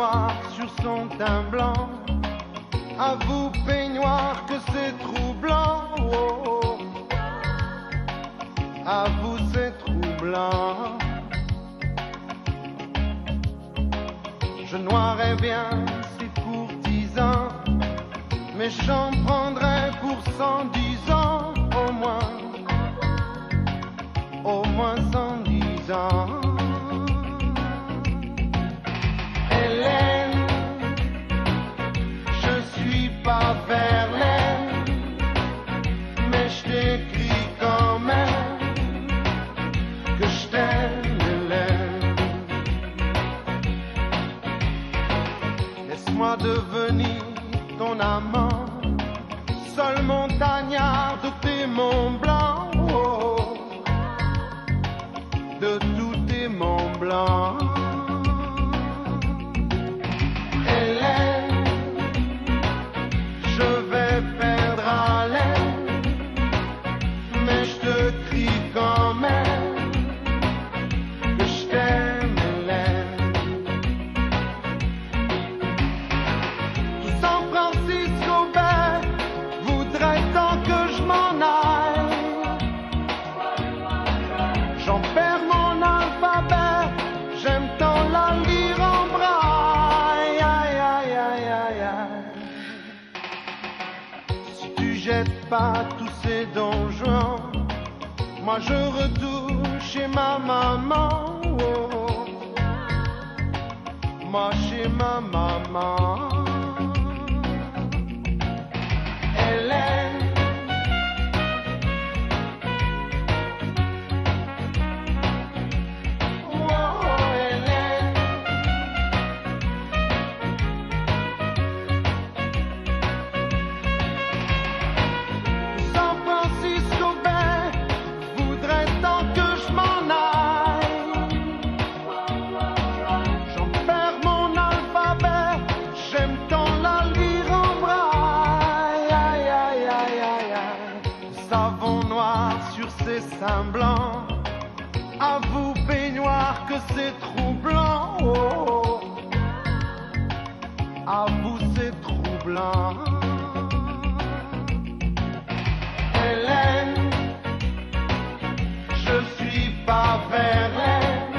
noir sur son teint blanc. À vous, peignoir, que c'est troublant. Oh, oh. À vous, c'est troublant. Je noirais bien ces courtisans, mais j'en prendrais pour 110 ans au moins 110 ans. Hélène, je suis pas Verlaine, mais je t'écris quand même que je t'aime, Hélène. Laisse-moi devenir ton amant, seul montagnard de tes monts blancs, oh, oh, de tous tes monts blancs. Hélène, je vais perdre haleine, mais je te crie quand même que je t'aime, Hélène. Tout San Francisco Bay voudrait tant que je m'en aille. J'en perds mon alphabet, j'aime tant la lire en braille. Aïe, aïe, aïe, aïe, aïe. Si tu jettes pas tous ces donjons, moi je retourne chez ma maman. Oh, oh. Moi chez ma maman. Hélène, blanc, à vous peignoir que c'est troublant, oh, oh. À vous c'est troublant. Hélène, je suis pas Verlaine,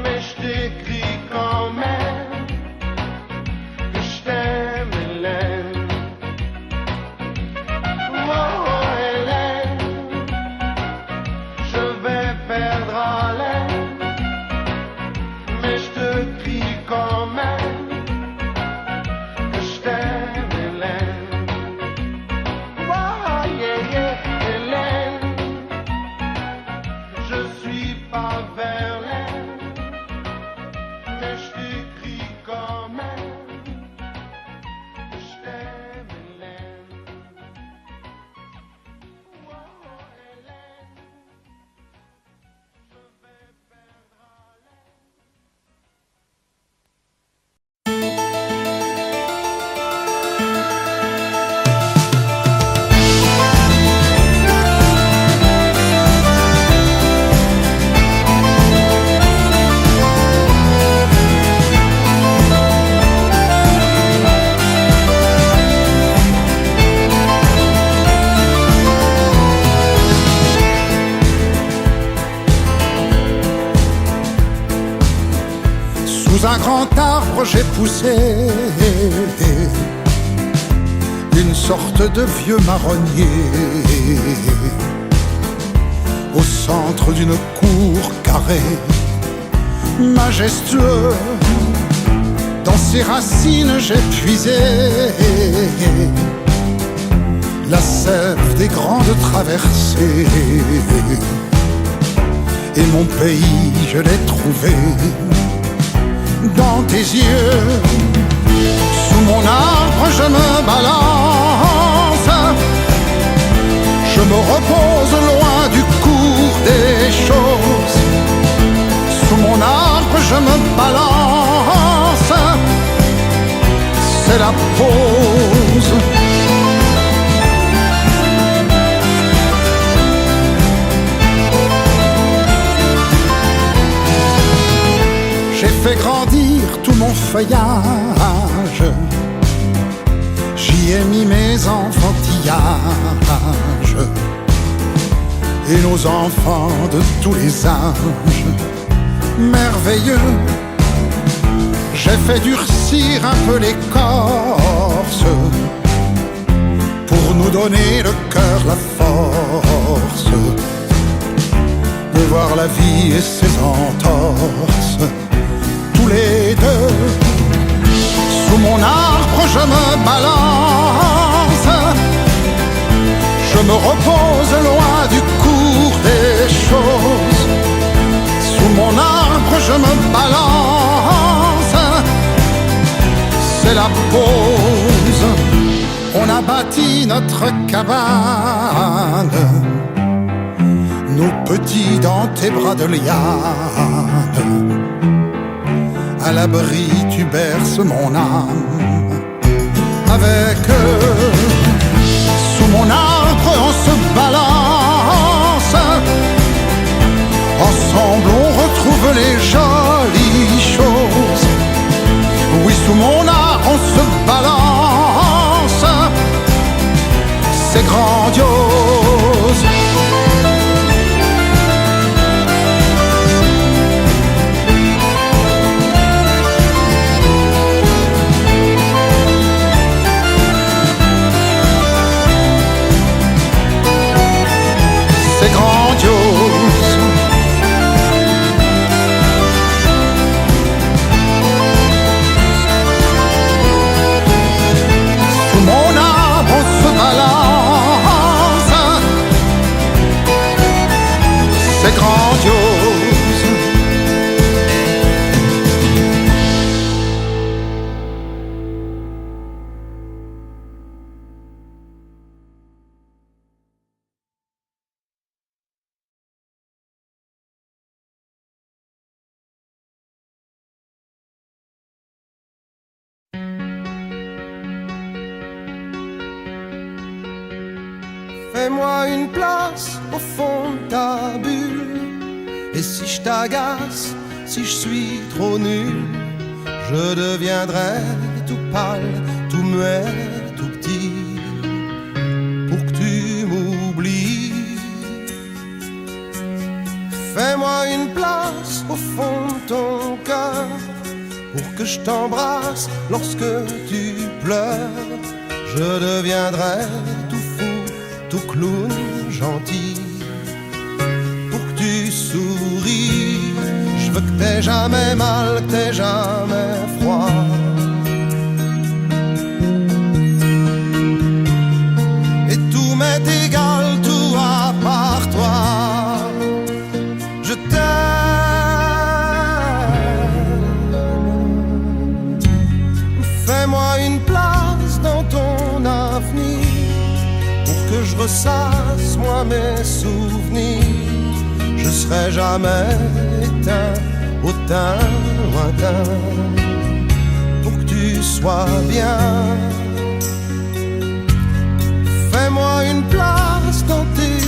mais je t'écris quand même que je t'aime, Hélène. Perdre haleine, mais je te crie quand même que je t'aime, Hélène. Oh, yeah, yeah, Hélène, je suis pas Verlaine, mais je t'écris quand même que je t'aime, Hélène. Oh, Hélène. Sous un grand arbre j'ai poussé une sorte de vieux marronnier au centre d'une cour carrée, majestueux. Dans ses racines j'ai puisé la sève des grandes traversées, et mon pays je l'ai trouvé dans tes yeux. Sous mon arbre je me balance, je me repose loin du cours des choses. Sous mon arbre je me balance, c'est la pause. J'ai fait grandir tout mon feuillage, j'y ai mis mes enfantillages et nos enfants de tous les âges. Merveilleux, j'ai fait durcir un peu l'écorce pour nous donner le cœur, la force de voir la vie et ses entorses. Tous les deux, sous mon arbre je me balance, je me repose loin du cours des choses. Sous mon arbre je me balance, c'est la pause. On a bâti notre cabane, nous petits dans tes bras de liane. À l'abri tu berces mon âme. Avec eux, sous mon arbre on se balance. Ensemble on retrouve les jolies choses. Oui, sous mon arbre on se balance. C'est grandiose. C'est grandiose. Sous mon arbre on se balance. C'est grandiose. Fais-moi une place au fond de ta bulle. Et si je t'agace, si je suis trop nul, je deviendrai tout pâle, tout muet, tout petit, pour que tu m'oublies. Fais-moi une place au fond de ton cœur, pour que je t'embrasse lorsque tu pleures. Je deviendrai tout fou, tout clown gentil, pour que tu souris. Je veux que t'aies jamais mal, que t'aies jamais froid. Et tout m'est égal, tout à part toi. Je t'aime. Fais-moi une place dans ton avenir, que je ressasse moi mes souvenirs. Je serai jamais éteint au teint lointain, pour que tu sois bien. Fais-moi une place dans tes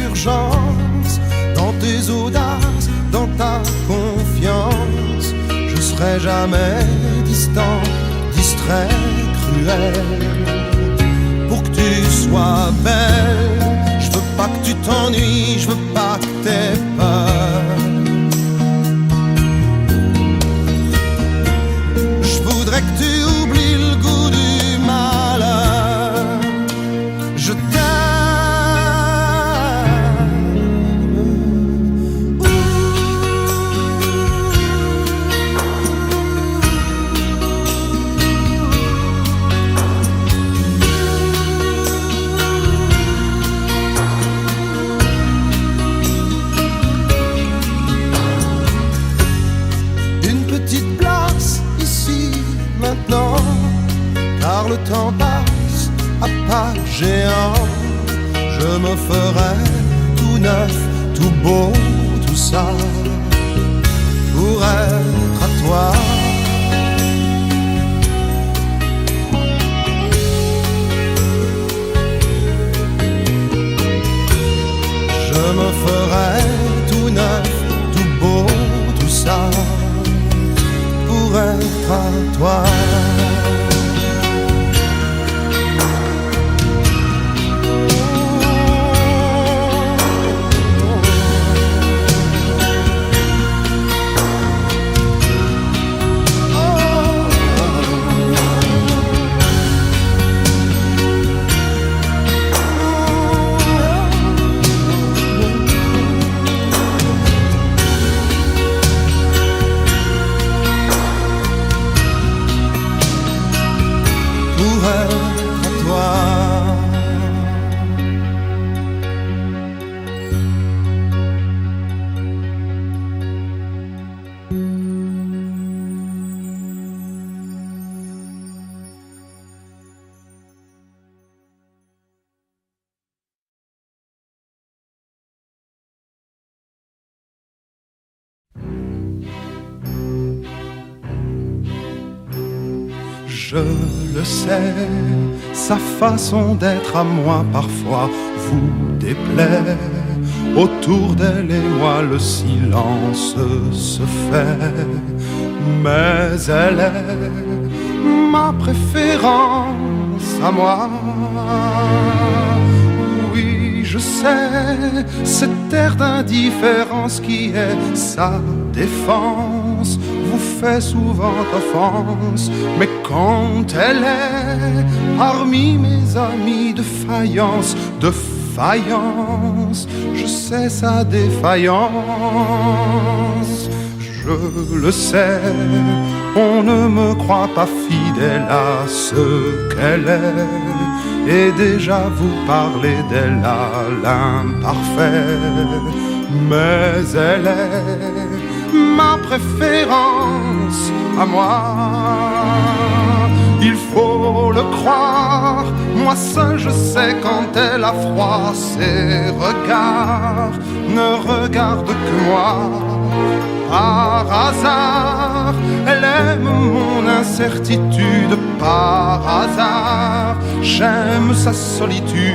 urgences, dans tes audaces, dans ta confiance. Je serai jamais distant, distrait, cruel, pour que tu sois belle. Je veux pas que tu t'ennuies, je veux pas que t'aies peur. Je voudrais que tu oublies le goût du malheur. Je car le temps passe à pas géant. Je me ferai tout neuf, tout beau, tout ça, pour être à toi. Je me ferai tout neuf, tout beau, tout ça, pour pour être à toi. Je le sais, sa façon d'être à moi parfois vous déplaît. Autour d'elle et moi le silence se fait. Mais elle est ma préférence à moi. Oui, je sais, cette air d'indifférence qui est sa défense vous fait souvent offense. Mais quand elle est parmi mes amis de faïence, je sais sa défaillance. Je le sais, on ne me croit pas fidèle à ce qu'elle est. Et déjà vous parlez d'elle à l'imparfait. Mais elle est ma préférence à moi. Il faut le croire, moi seul je sais quand elle a froid. Ses regards ne regardent que moi. Par hasard, elle aime mon incertitude. Par hasard, j'aime sa solitude.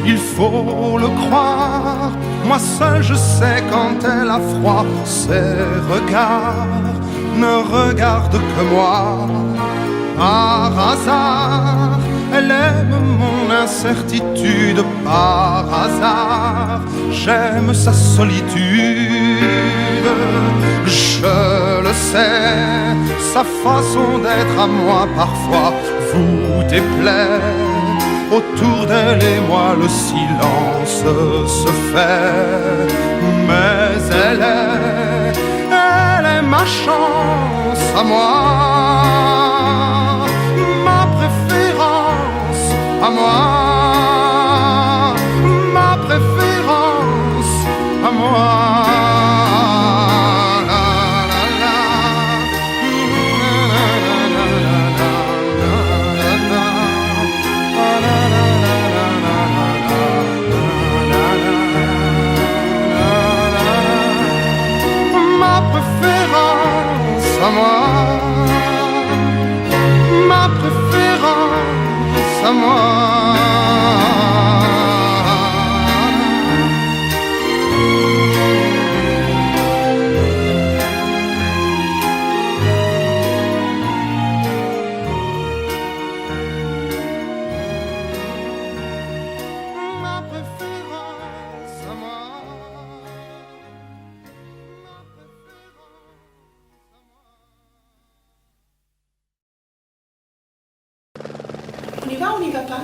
Il faut le croire, moi seul je sais quand elle a froid. Ses regards ne regardent que moi. Par hasard, elle aime mon incertitude. Par hasard, j'aime sa solitude. Je le sais, sa façon d'être à moi parfois vous déplaît. Autour d'elle et moi le silence se fait. Mais elle est ma chance à moi. Ma préférence à moi. Ma préférence à moi. À moi, ma préférence à moi. On y va ou on n'y va pas?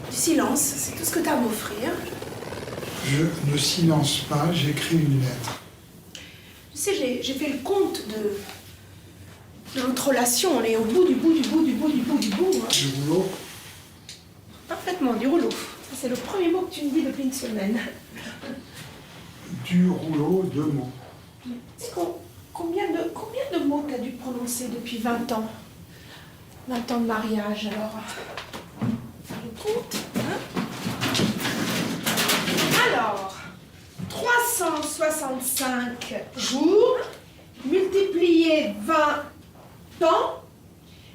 Du silence, c'est tout ce que tu as à m'offrir. Je ne silence pas, j'écris une lettre. Tu sais, j'ai fait le compte de notre relation. On est au bout du bout. Hein. Du rouleau. Parfaitement, du rouleau. Ça, c'est le premier mot que tu me dis depuis une semaine. Du rouleau, 2 mots. Tu sais combien de mots tu as dû prononcer depuis 20 ans? 20 ans de mariage, alors... Faire le compte, hein? Alors, 365 jours, multiplié 20 ans,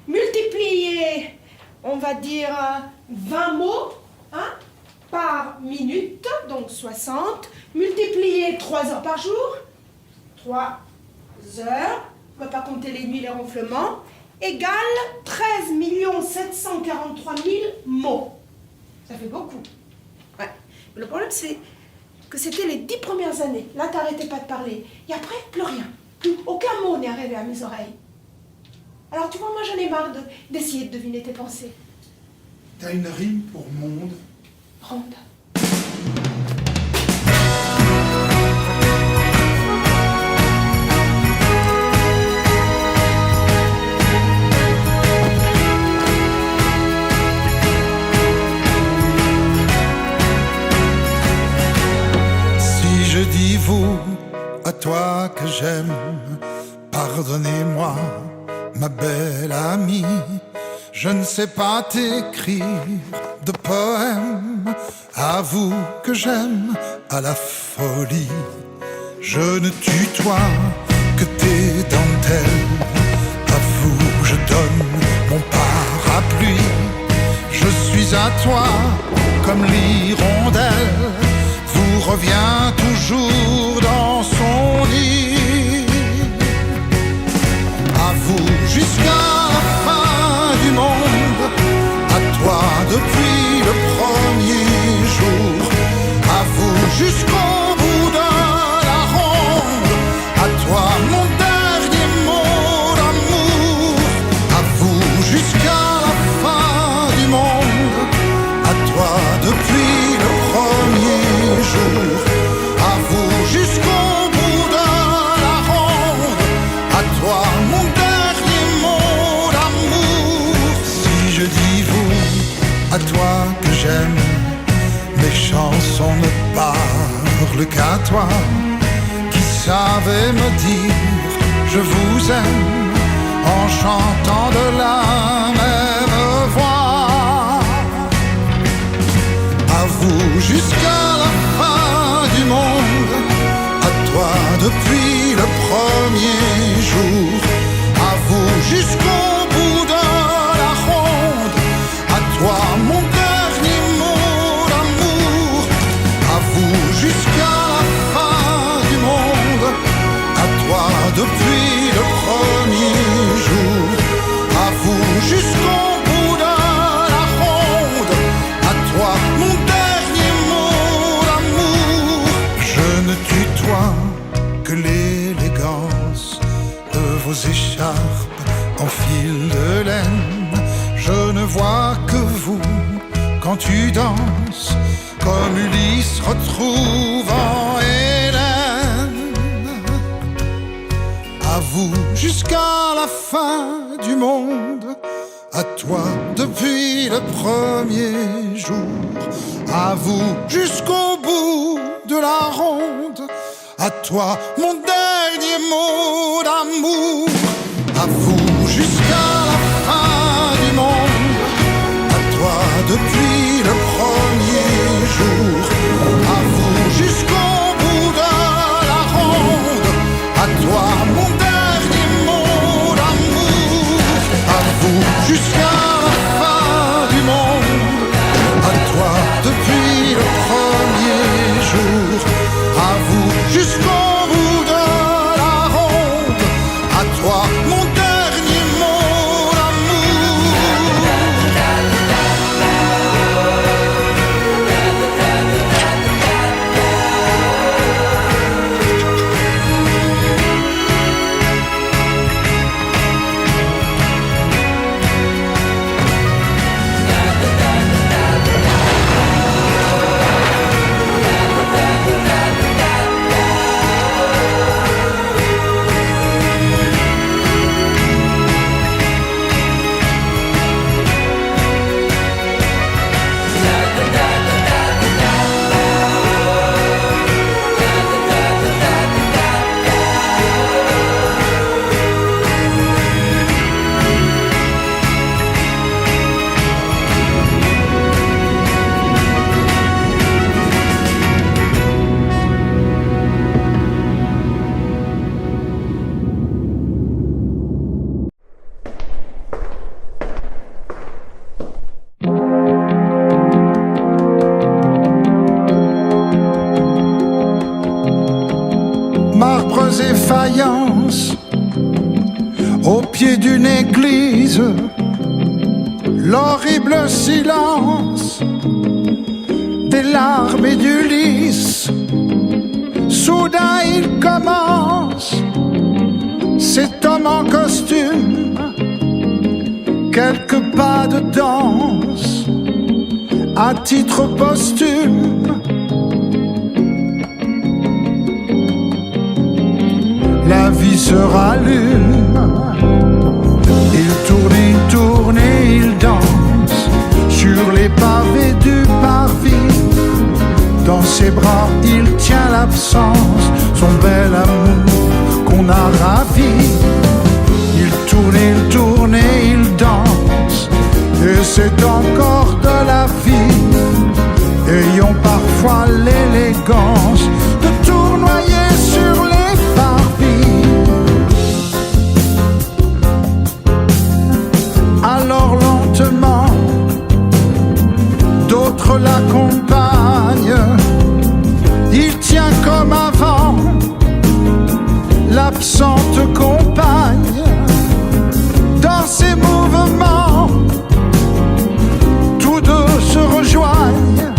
multiplié, on va dire, 20 mots, hein, par minute, donc 60, multiplié 3 heures par jour, 3 heures, on ne va pas compter les nuits, les ronflements, égale 13 743 000 mots. Ça fait beaucoup. Ouais. Mais le problème, c'est que c'était les 10 premières années. Là, t'arrêtais pas de parler. Et après, plus rien. Plus aucun mot n'est arrivé à mes oreilles. Alors, tu vois, moi, j'en ai marre d'essayer de deviner tes pensées. T'as une rime pour monde? Ronde. Si je dis vous, à toi que j'aime, pardonnez-moi, ma belle amie. Je ne sais pas t'écrire de poèmes, avoue que j'aime à la folie. Je ne tutoie que tes dentelles, avoue je donne mon parapluie. Je suis à toi comme l'hirondelle, vous revient toujours dans son lit. Avoue jusqu'à la fin du monde, à toi depuis le premier jour. Avoue jusqu'au bout de la ronde, à toi mon dernier mot d'amour. Avoue jusqu'à la fin du monde, à toi depuis le premier jour. Avoue jusqu'au bout de la ronde, à toi mon dernier mot d'amour. Si je dis vous, à toi que j'aime, mes chansons ne parlent qu'à toi, qui savais me dire je vous aime en chantant de la même voix. À vous jusqu'à la fin du monde, à toi depuis le premier jour. À vous jusqu'au bout de la ronde, à toi mon dernier mot d'amour. À vous jusqu'à la fin du monde, à toi depuis le premier jour. À vous jusqu'au bout de la ronde, à toi mon dernier mot d'amour. Je ne tutoie que l'élégance de vos écharpes en fil de laine. Je ne vois que vous quand tu danses, comme Ulysse retrouvant Hélène. À vous jusqu'à la fin du monde, à toi depuis le premier jour. À vous jusqu'au bout de la ronde, à toi mon dernier mot d'amour. À vous jusqu'à la fin du monde, à toi depuis le premier jour. À vous jusqu'au bout de la ronde, à toi mon dernier mot d'amour. À vous jusqu'à la fin du monde, à toi depuis le premier jour. À vous jusqu'au bout de la ronde, à toi mon dernier mot d'amour. une église, l'horrible silence des larmes et du lys. Soudain il commence, cet homme en costume, quelques pas de danse à titre posthume. La vie se rallume, il tourne et il danse sur les pavés du parvis. Dans ses bras il tient l'absence, son bel amour qu'on a ravi. Il tourne et il danse, et c'est encore de la vie. Ayons parfois l'élégance de tournoyer sur les parvis. Alors lentement, d'autres l'accompagnent. Il tient comme avant l'absente compagne. Dans ses mouvements, tous deux se rejoignent.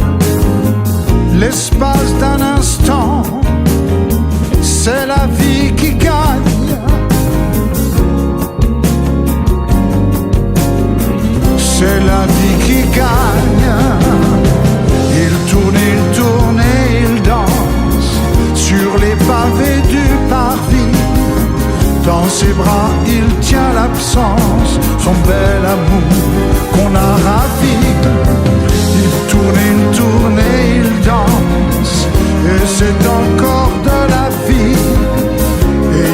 L'espace d'un instant, c'est la vie qui gagne. C'est la vie qui gagne. Il tourne et il danse sur les pavés du parvis. Dans ses bras il tient l'absence, son bel amour qu'on a ravi. Il tourne et il danse, et c'est encore de la vie.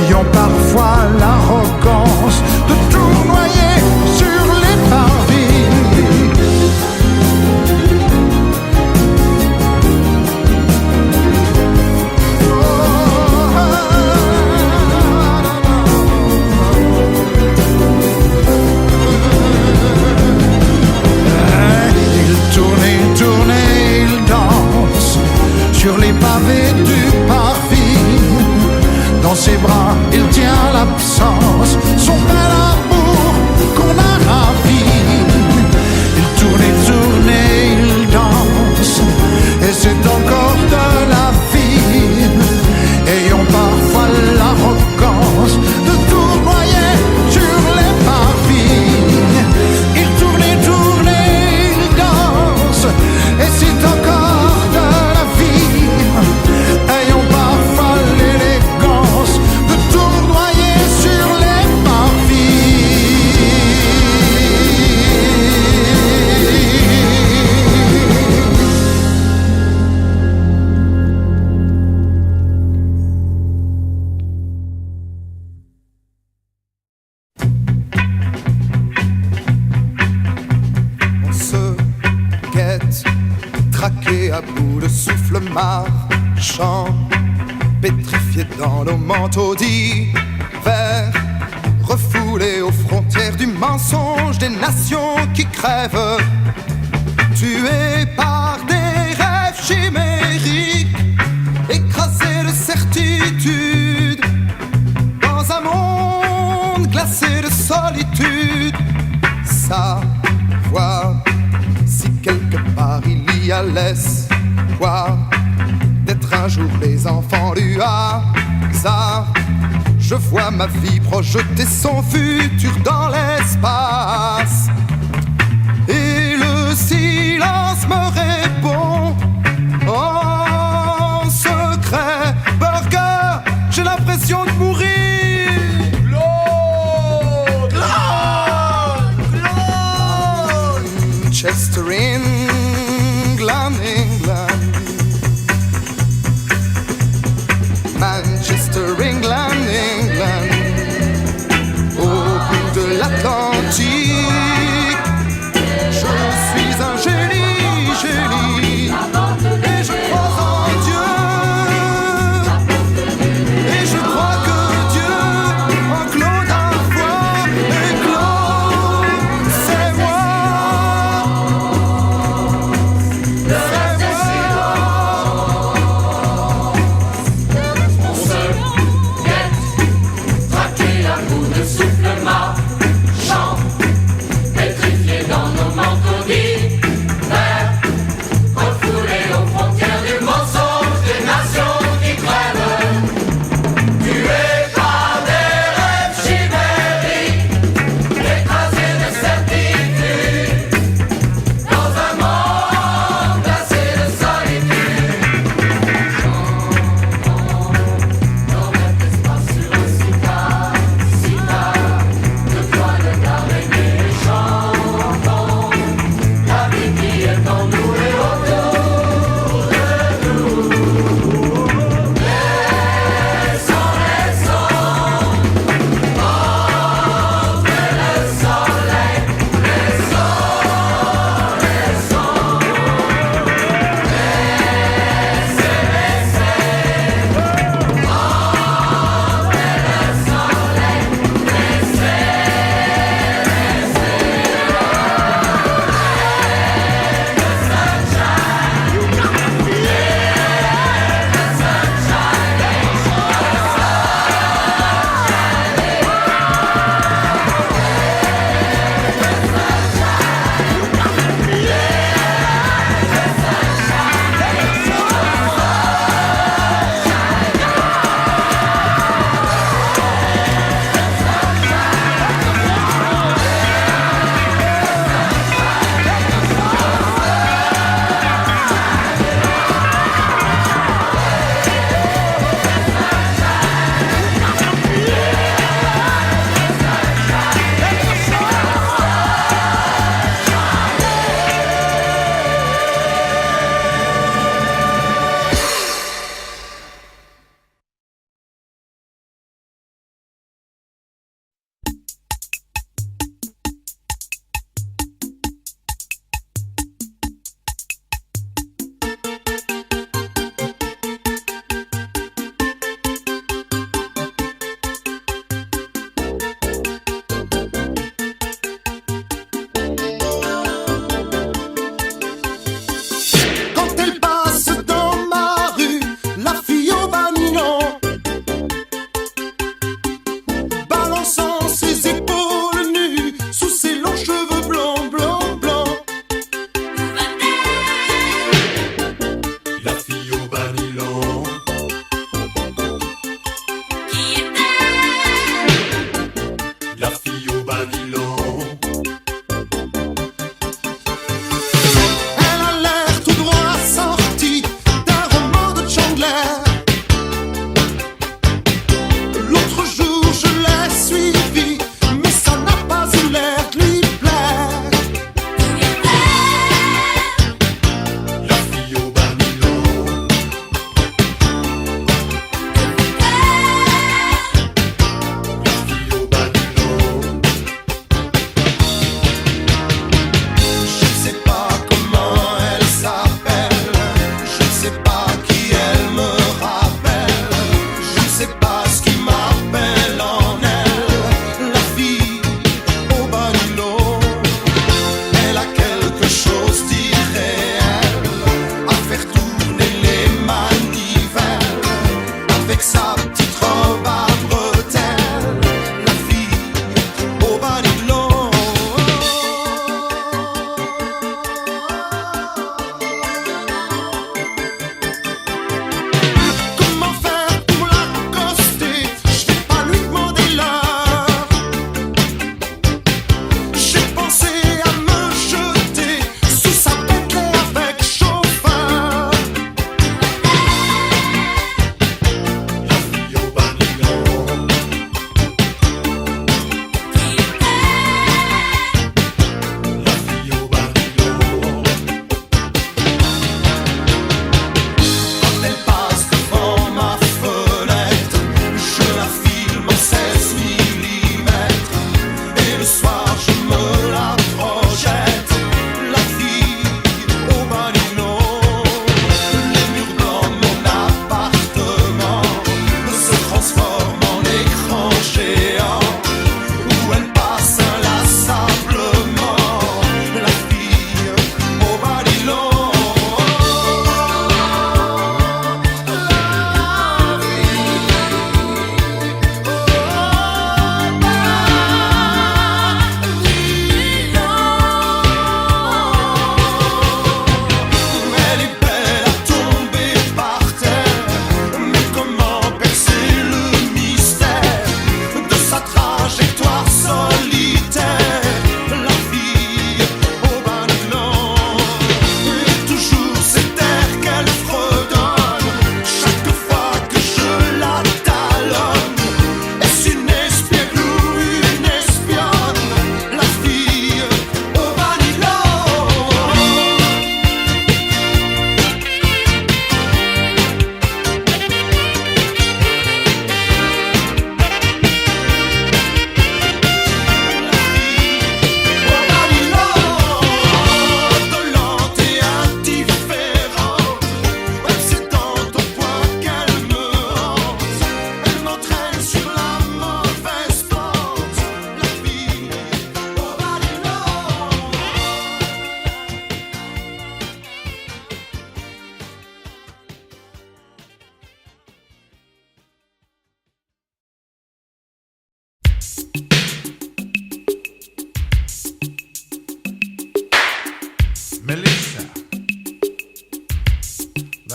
Ayant parfois l'arrogance de tournoyer sur les parvis. Sur les pavés du parvis, dans ses bras il tient l'absence, son bel amour qu'on a ravi. Il tourne et il danse, et c'est encore de la vie. Ayons parfois l'arrogance de tournoyer sur les parvis. Il tourne et il danse, et c'est encore ayons parfois l'élégance de tournoyer sur les On se guette, traqué à bout de souffle marchant, pétrifié dans nos manteaux d'hiver, refoulés aux frontières du mensonge des nations qui crèvent, tués par des rêves chimériques, écrasés de certitude, dans un monde glacé de solitude. Savoir si quelque part il y a l'espoir d'être un jour les enfants du hasard. Je vois ma vie projeter son futur dans l'espace, et le silence me répond en secret. Burger, j'ai l'impression de mourir. Manchester, England, England. Manchester, England, England. Au bout de l'Atlantique, je suis un génie, génie. Et je crois en Dieu. Et je crois que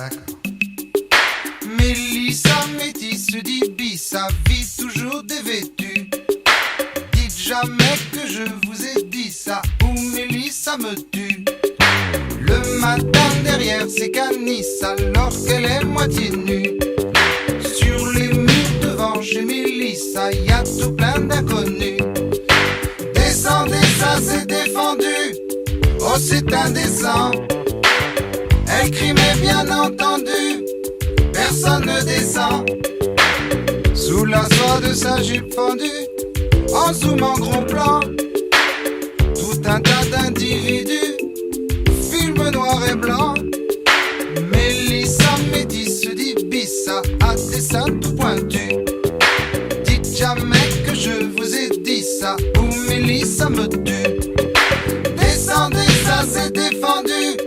d'accord. Mélissa métisse dit sa vie toujours dévêtue. Dites jamais que je vous ai dit ça, ou Mélissa me tue. Le matin derrière ses canisses, alors qu'elle est moitié nue. Sur les murs devant chez Mélissa, y a tout plein d'inconnus. Descendez, ça c'est défendu. Oh c'est indécent. Elle crie mais bien entendu, personne ne descend. Sous la soie de sa jupe fendue, en zoom en gros plan, tout un tas d'individus, film noir et blanc. Mélissa métisse dit bissa à des seins tout pointus. Dites jamais que je vous ai dit ça, ou Mélissa me tue. Descendez, ça c'est défendu,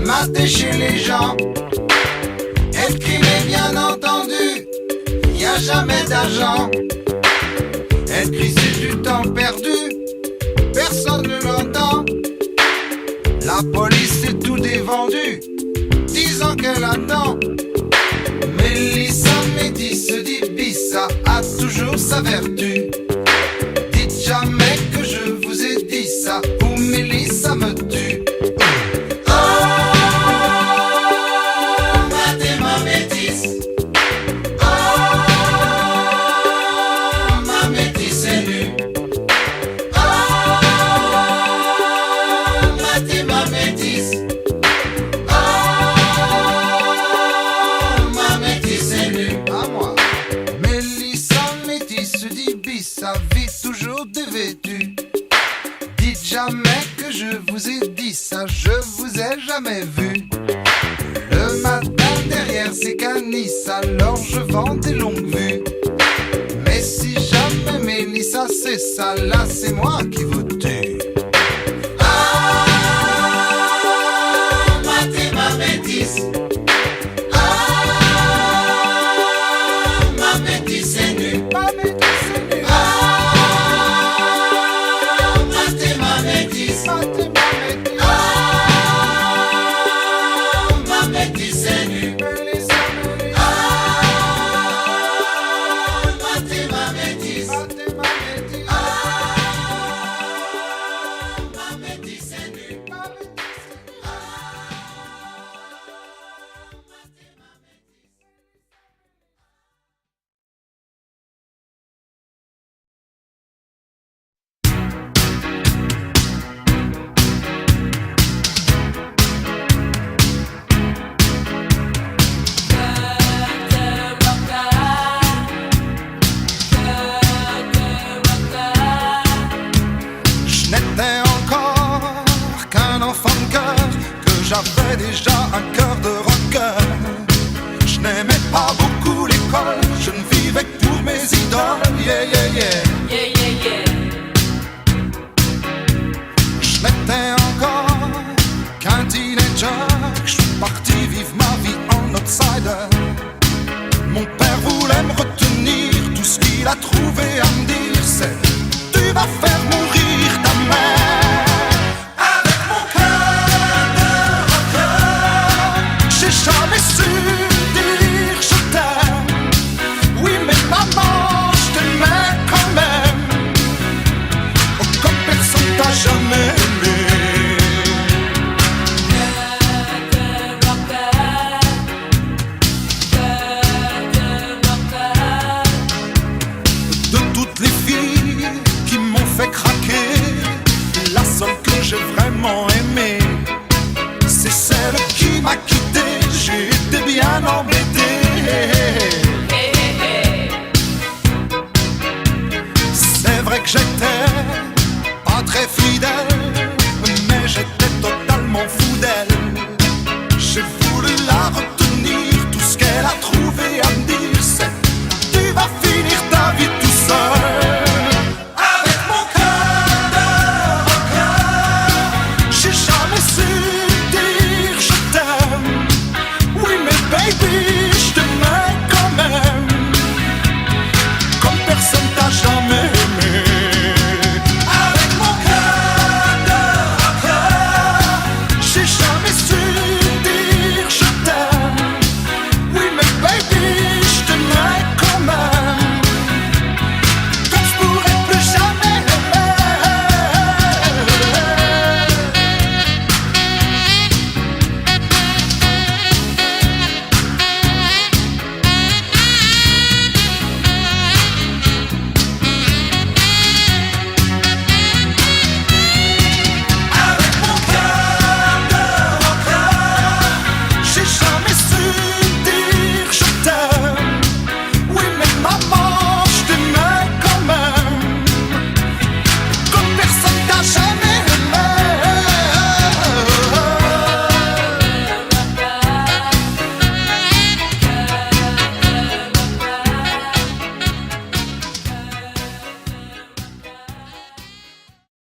matez chez les gens. Elle crie mais bien entendu, y a jamais d'argent. Elle crie c'est du temps perdu, personne ne l'entend. La police est tout dévendu, disant qu'elle attend. Mélissa métisse dit bissa a toujours sa vertu. Dites jamais que je vous ai dit ça, ou Mélissa me tue. Sa vie toujours dévêtue. Dites jamais que je vous ai dit ça, je vous ai jamais vu. Le matin derrière ces canisses, alors je vends des longues vues. Mais si jamais Mélissa c'est ça, là c'est moi qui vous tue. Ah, matez ma métisse. Ah, ma métisse est nue. Ma métisse est nue. J'avais déjà un cœur de rocker. Je n'aimais pas beaucoup l'école, je ne vivais que pour mes idoles. Yeah, yeah, yeah. Yeah, yeah, yeah. Je n'étais encore qu'un teenager. Je suis parti vivre ma vie en outsider. Mon père voulait me retenir. Tout ce qu'il a trouvé à me dire, c'est: tu vas faire mourir ta mère. J'ai jamais su dire je t'aime. Oui mais maman, je t'aimais quand même. Oh, comme personne t'a jamais aimé. De toutes les filles qui m'ont fait craquer, la seule que j'ai vraiment aimée, c'est celle qui m'a quitté. J'ai été bien embêté. C'est vrai que j'étais pas très fidèle.